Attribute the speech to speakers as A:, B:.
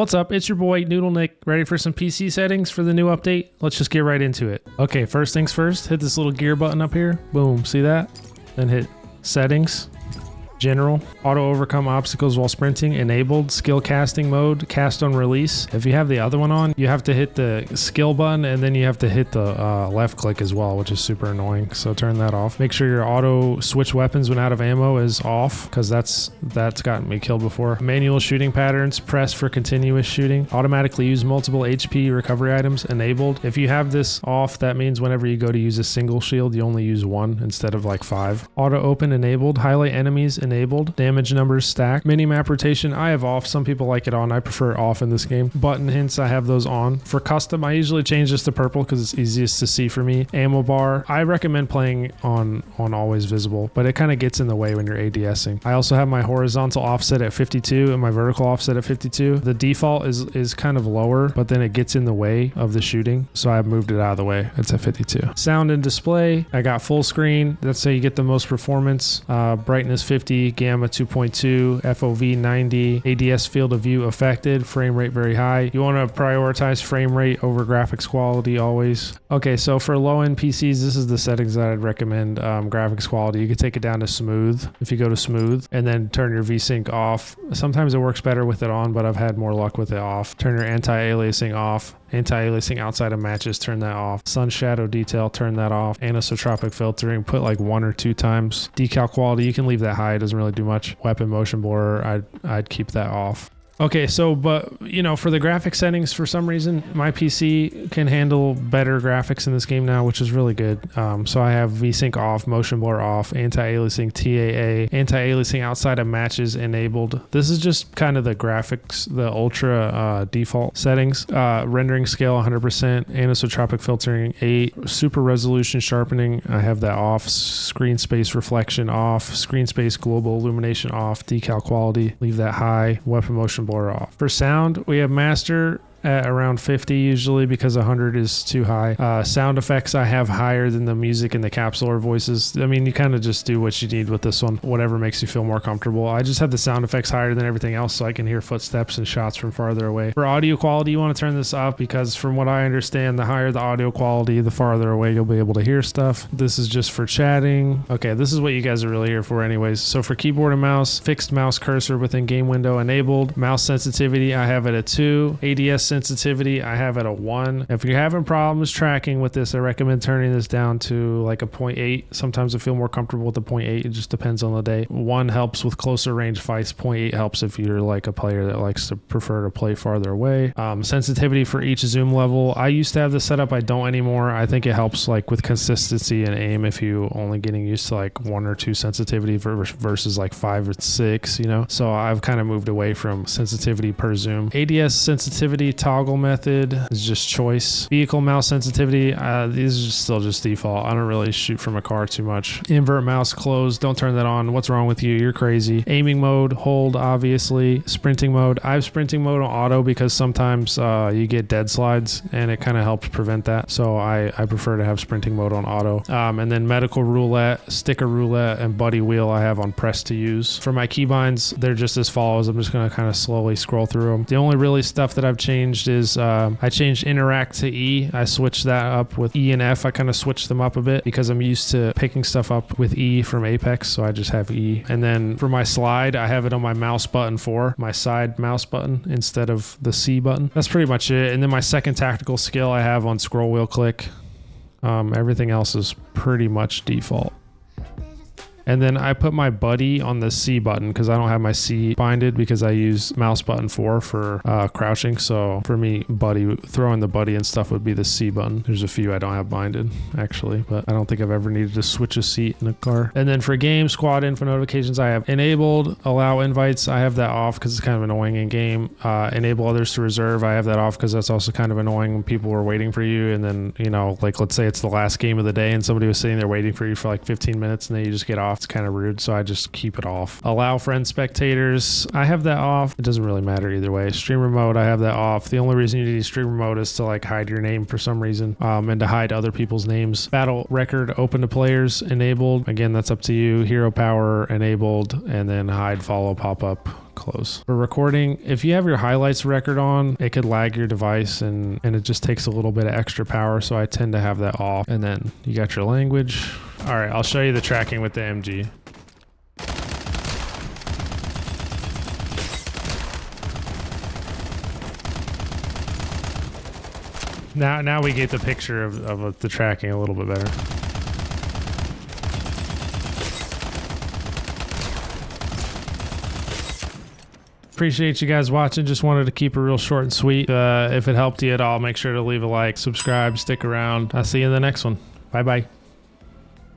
A: What's up? It's your boy Noodle Nick, ready for some PC settings for the new update? Let's just get right into it. Okay, first things first, hit this little gear button up here. Boom, see that? Then hit settings, general, auto overcome obstacles while sprinting, enabled, skill casting mode, cast on release. If you have the other one on, you have to hit the skill button and then you have to hit the left click as well, which is super annoying. So turn that off. Make sure your auto switch weapons when out of ammo is off, because that's gotten me killed before. Manual shooting patterns, press for continuous shooting. Automatically use multiple HP recovery items, enabled. If you have this off, that means whenever you go to use a single shield, you only use one instead of like 5. Auto open enabled. Highlight enemies enabled. Damage numbers stacked. Minimap rotation I have off. Some people like it on. I prefer it off in this game. Button hints I have those on. For custom, I usually change this to purple because it's easiest to see for me. Ammo bar I recommend playing on always visible, but it kind of gets in the way when you're ADSing. I also have my horizontal offset at 52 and my vertical offset at 52. The default is kind of lower, but then it gets in the way of the shooting, so I've moved it out of the way. It's at 52. Sound and display I got full screen. That's how you get the most performance. Brightness 50, gamma 2.2, FOV 90, ADS field of view affected, frame rate very high. You want to prioritize frame rate over graphics quality always. Okay, so for low-end PCs, this is the settings that I'd recommend. Graphics quality, you could take it down to smooth if you go to smooth, and then turn your VSync off. Sometimes it works better with it on, but I've had more luck with it off. Turn your anti-aliasing off. Anti-aliasing outside of matches, turn that off. Sun shadow detail, turn that off. Anisotropic filtering, put like 1 or 2 times. Decal quality, you can leave that high, it doesn't really do much. Weapon motion blur, I'd keep that off. Okay, so, but, you know, for the graphic settings, for some reason, my PC can handle better graphics in this game now, which is really good. So I have VSync off, motion blur off, anti-aliasing TAA, anti-aliasing outside of matches enabled. This is just kind of the graphics, the ultra default settings. Rendering scale 100%, anisotropic filtering 8, super resolution sharpening, I have that off, screen space reflection off, screen space global illumination off, decal quality, leave that high, weapon motion blur off. For sound, we have master at around 50 usually, because 100 is too high. Sound effects I have higher than the music and the capsular voices. I mean, you kind of just do what you need with this one, whatever makes you feel more comfortable. I just have the sound effects higher than everything else so I can hear footsteps and shots from farther away. For audio quality, you want to turn this up because from what I understand, the higher the audio quality, the farther away you'll be able to hear stuff. This is just for chatting. Okay, this is what you guys are really here for anyways. So for keyboard and mouse, fixed mouse cursor within game window enabled. Mouse sensitivity, I have it at 2. ADS sensitivity, I have it at 1. If you're having problems tracking with this, I recommend turning this down to like a 0.8. Sometimes I feel more comfortable with the 0.8. It just depends on the day. 1 helps with closer range fights. 0.8 helps if you're like a player that likes to prefer to play farther away. Sensitivity for each zoom level. I used to have this set up. I don't anymore. I think it helps like with consistency and aim if you only getting used to like 1 or 2 sensitivity versus like 5 or 6, you know? So I've kind of moved away from sensitivity per zoom. ADS sensitivity toggle method is just choice. Vehicle mouse sensitivity, these are still just default. I don't really shoot from a car too much. Invert mouse closed, don't turn that on. What's wrong with you? You're crazy. Aiming mode, hold obviously. Sprinting mode, I have sprinting mode on auto because sometimes you get dead slides and it kind of helps prevent that. So I prefer to have sprinting mode on auto. And then medical roulette, sticker roulette, and buddy wheel I have on press to use. For my keybinds, they're just as follows. I'm just going to kind of slowly scroll through them. The only really stuff that I've changed is I changed interact to E. I switched that up with E and F. I kind of switched them up a bit because I'm used to picking stuff up with E from Apex, so I just have E. And then for my slide, I have it on my mouse button 4, my side mouse button instead of the C button. That's pretty much it. And then my second tactical skill I have on scroll wheel click. Everything else is pretty much default. And then I put my buddy on the C button because I don't have my C binded because I use mouse button 4 for crouching. So for me, buddy, throwing the buddy and stuff would be the C button. There's a few I don't have binded actually, but I don't think I've ever needed to switch a seat in a car. And then for game squad info notifications, I have enabled. Allow invites, I have that off because it's kind of annoying in game. Enable others to reserve, I have that off because that's also kind of annoying when people were waiting for you. And then, you know, like let's say it's the last game of the day and somebody was sitting there waiting for you for like 15 minutes and then you just get off. It's kind of rude, so I just keep it off. Allow friend spectators, I have that off. It doesn't really matter either way. Streamer mode, I have that off. The only reason you need streamer mode is to like hide your name for some reason, and to hide other people's names. Battle record open to players enabled. Again, that's up to you. Hero power enabled, and then hide follow pop-up close. For recording, if you have your highlights record on, it could lag your device and it just takes a little bit of extra power. So I tend to have that off. And then you got your language. All right, I'll show you the tracking with the MG. Now we get the picture of the tracking a little bit better. Appreciate you guys watching. Just wanted to keep it real short and sweet. If it helped you at all, make sure to leave a like, subscribe, stick around. I'll see you in the next one. Bye-bye.